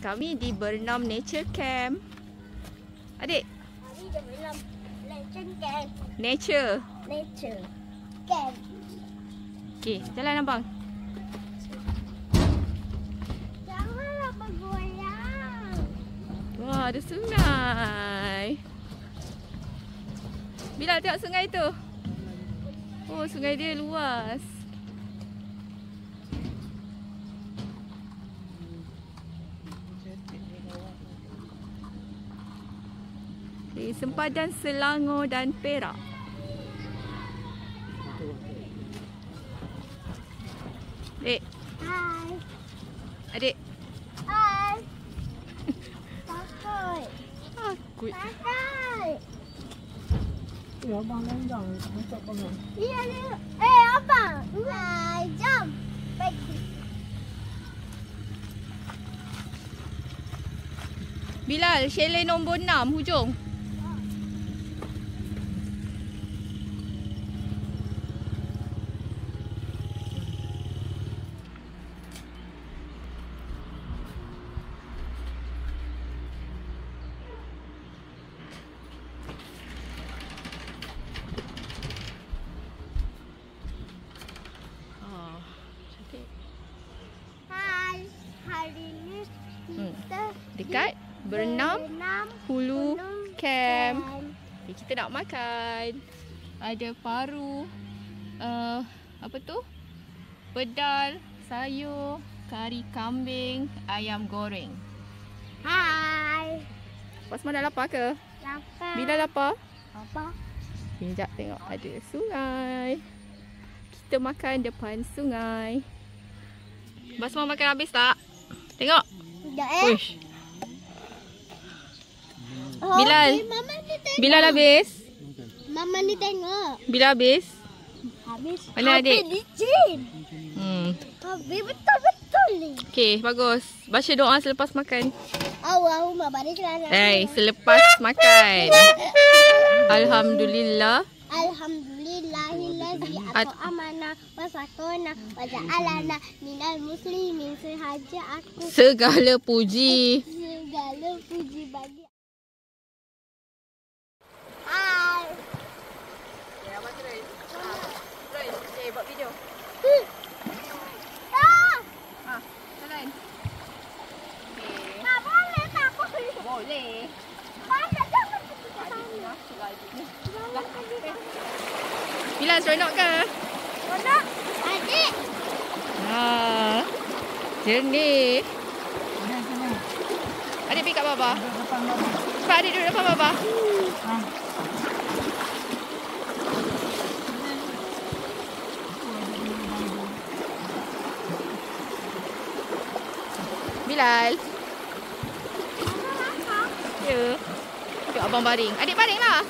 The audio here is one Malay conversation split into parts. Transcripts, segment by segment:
Kami di Bernam Nature Camp. Adik? Kami di Bernam Nature Camp. Nature Camp. Okey, jalan abang. Janganlah bergoyang. Wah, ada sungai. Bila tengok sungai tu? Oh, sungai dia luas. Di sempadan Selangor dan Perak. Adik. Hai. Adik. Hai. Takut. Takut. Takut. Ya, abang landang. Nampak abang. Iya, dia. Abang. Hai, jom. Pergi. Bilal, chalet nombor 6 hujung. Hai. Hari ini kita Dekat Bernam Hulu Camp. Okay, kita nak makan. Ada paru, apa tu? Pedal, sayur, kari kambing, ayam goreng. Hai. Pasma dah lapar ke? Lapar. Bila lapar? Apa? Okay, sekejap tengok ada sungai. Kita makan depan sungai. Basma makan habis tak? Tengok. Sudah Uish. Bilal. Mama ni tengok. Bilal habis? Mama ni tengok. Bila habis? Habis. Mana adik? Habis licin. Habis betul-betul ni. Okay, bagus. Baca doa selepas makan. Allahumma barik lana. Selepas makan. Alhamdulillah. Alhamdulillahillazi at'amana wa sakana wa ja'alana minal muslimin. Sahaja aku Segala puji. segala puji bagi. Hai. Okay, abang try. Try. Okay, buat video. Jalan. Okay. Tak boleh tak boleh. Boleh. Mana jangan pergi ke sana. Masuk lagi ni. Jangan pergi ke sana. Bila seronok ke? Mana? Adik. Jernih. Adik pergi kat bawah. Cepat adik duduk depan bawah. Bilal. Ya. Tengok abang baring. Adik baring lah.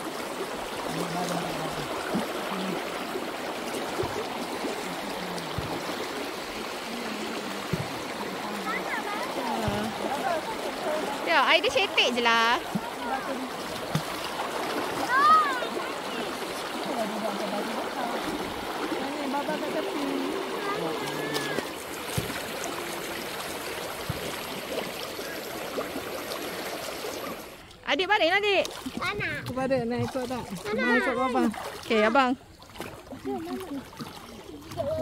Ya, air dia cetek je lah. Adik baring lah adik. Sana. Kepada nak ikut tak? Nak ikut abang. Okay, abang.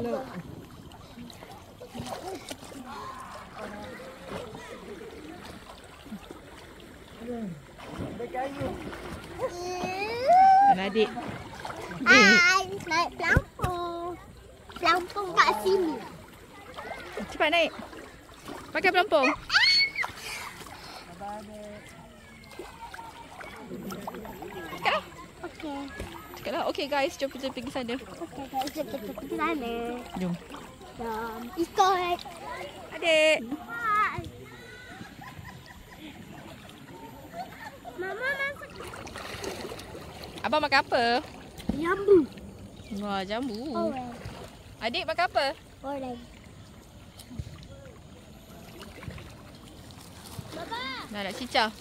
Look. Mana adik? Hai, naik pelampung. Pelampung kat sini. Cepat naik. Pakai pelampung. Cakaplah. Okey. Cakaplah. Okay guys, jom kita pergi sana. Okey, guys, kita pergi sana. Jom. Jom. Ikut. Adik. Hai. Mama masak Abang makan apa? jambu. Wah, jambu. Orange. Adik makan apa? Orange. Baba. Nak cicah.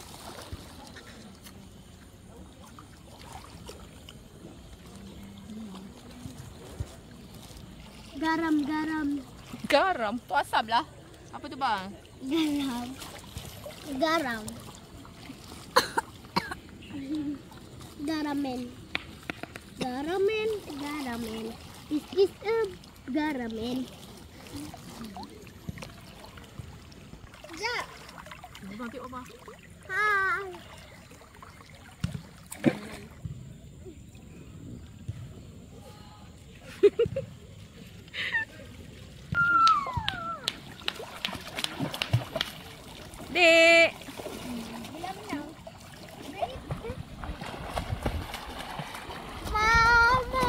Garam. Garam. Tu asam lah. Apa tu bang? Garam. Garam. Garamen. Garamen. Garamen. This is a garamen. Sekejap. Abang tengok abang. Hai. Dek. Bila menang? Mama.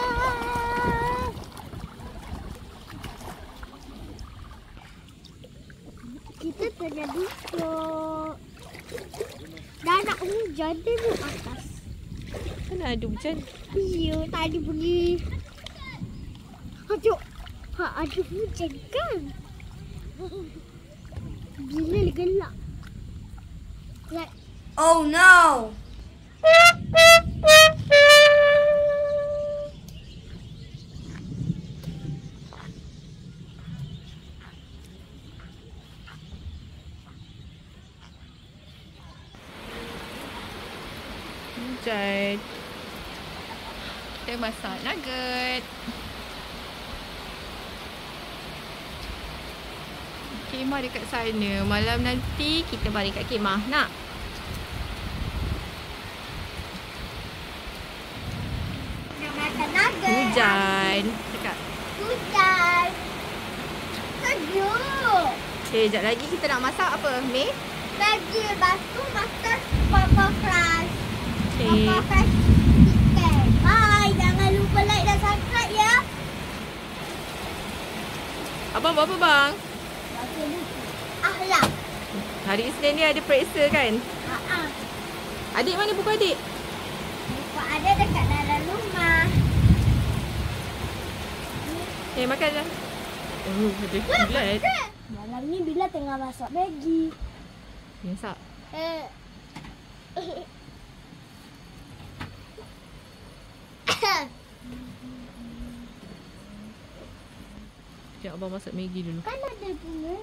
Kita tengah duduk. Dah nak hujan tengok atas. Mana ada hujan? Iya, tadi pergi. Aduh, ada hujan kan? Bila gelap. Like, Oh no! Hujan. Kita masak nugget. Kemah dekat sana. Malam nanti kita balik kat kemah. Nak? nak makan nugget. Hujan. Cakap. Hujan. Sejuk. Okay, sekejap lagi kita nak masak apa? Mi? Maggi, lepas tu masak Papa Crush. Okay. Papa Crush chicken. Bye. Jangan lupa like dan subscribe ya. Abang buat apa bang? Ahlak. Hari Isnin ni ada periksa kan? Haa. Adik mana buku adik? Buku ada dekat dalam rumah. Makan lah. Oh, ada bulat. Malam ni Bila tengah masak Maggi. Masak. Sekejap abang masak Maggi dulu. Kan ada bunga.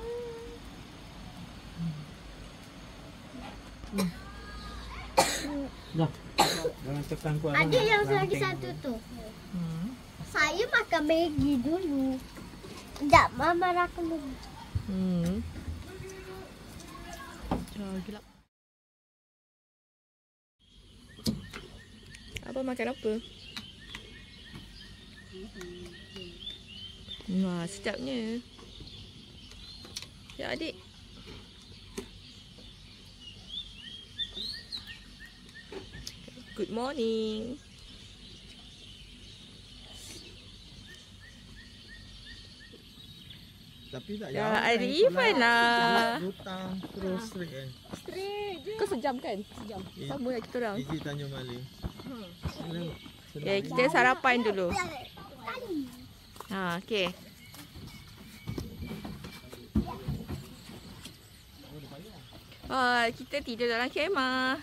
Dah. Jangan tekan kuat. Ada yang lagi satu tu. Saya makan Maggi dulu. Sekejap, Mama makan dulu. Gelap. Abang makan apa? Wah, sedapnya. Ya adik. Good morning. Tapi tak Ya, jauh kan, Arifan lah. Hutang terus straight kan. Straight je. Kau sejam kan? Sejam. Sama lah kita orang. Gigi Tanjung Malay. Okay, kita sarapan dulu. Okay. Kita tidur dalam kemah.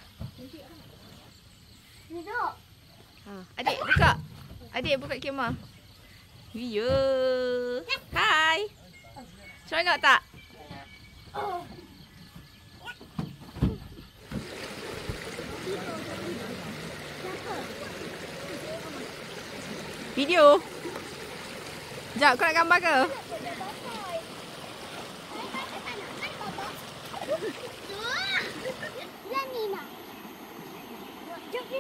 Duduk. Adik buka. Adik buka kemah. Ya. Hai. Seronok tak? Video. Sekejap, kau nak gambar ke? Nina. Jom ni.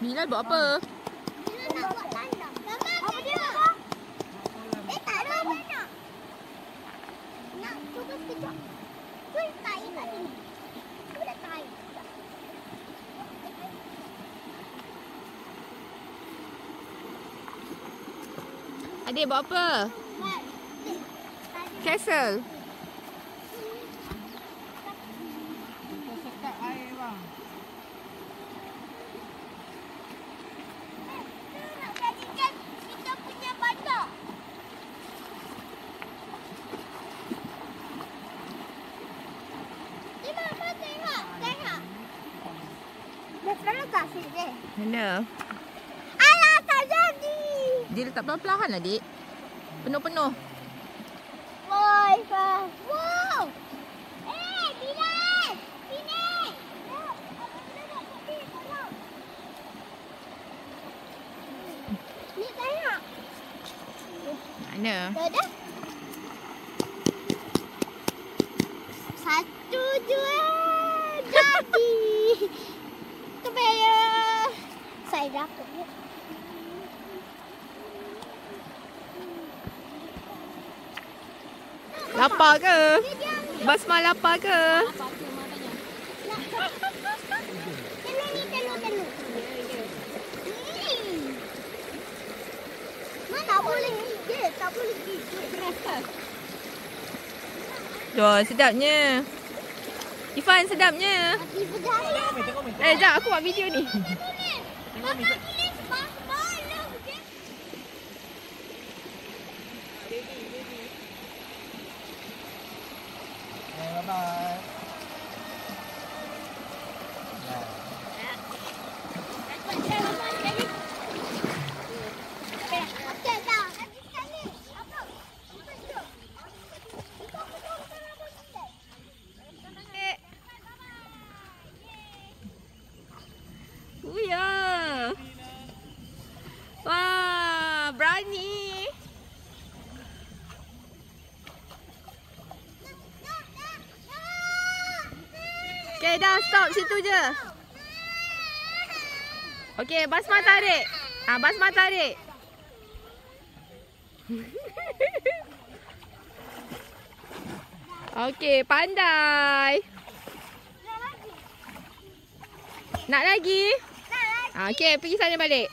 Bilal buat apa? Bila nak buat tandang. Apa dia? Tak ada mana. Nak cuba sekejap. Cuba tahi kat sini. Cuba tahi. Adik buat apa? Castle. Kita sekat air bang. Nak jadikan kita punya bandar. Mama tengok. Tengok. Mana? Alah, tak jadi. Dia letak perlahan-lahan lah, dik. Penuh-penuh. Boy, wow. Bilal. Sini. Ni tengok. Mana? Dah. Satu, dua. Jadi. Kebaya. Saya dapat. Lapar ke? Basma lapar ke? Telur. Mana tak boleh gigit, tak boleh gigit. Kenapa? Wah, sedapnya. Ifan, sedapnya. Di pedang. Jap, aku buat video ni. Bye-bye. Uya. Wah, berani. Okay, dah stop situ je. Okay, Basma tarik. Basma tarik. Okay, pandai. Nak lagi? Okay, pergi sana balik.